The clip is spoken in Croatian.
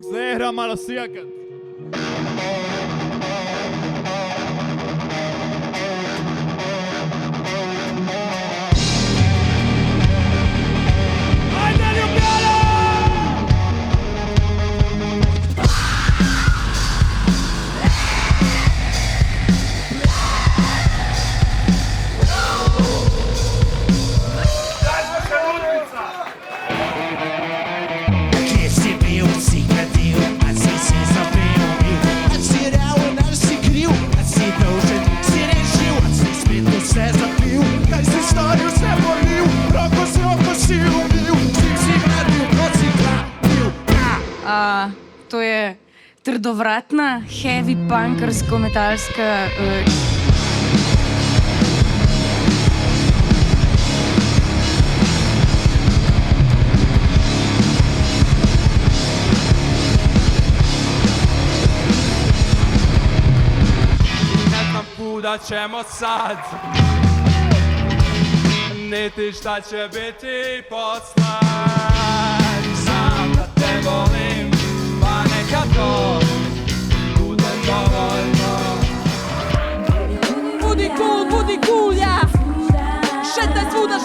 Zehra malo sijakat. Ajde Ljubljana! Gdje si bio, si gradio, a si se zapeo. A si realan, a si kriv, a si dolžen, si rešio, a si svijetu sve zapio. Kaj si stavio sve bolio, roko se oko si ubio, si gradio, ko si gradio. To je trdovratna, heavy punkersko-metalska Ne znam kuda ćemo sad, niti šta će biti posle. Znam da te volim, pa neka to bude dovoljno. Budi cool, ja! Šetaj svuda,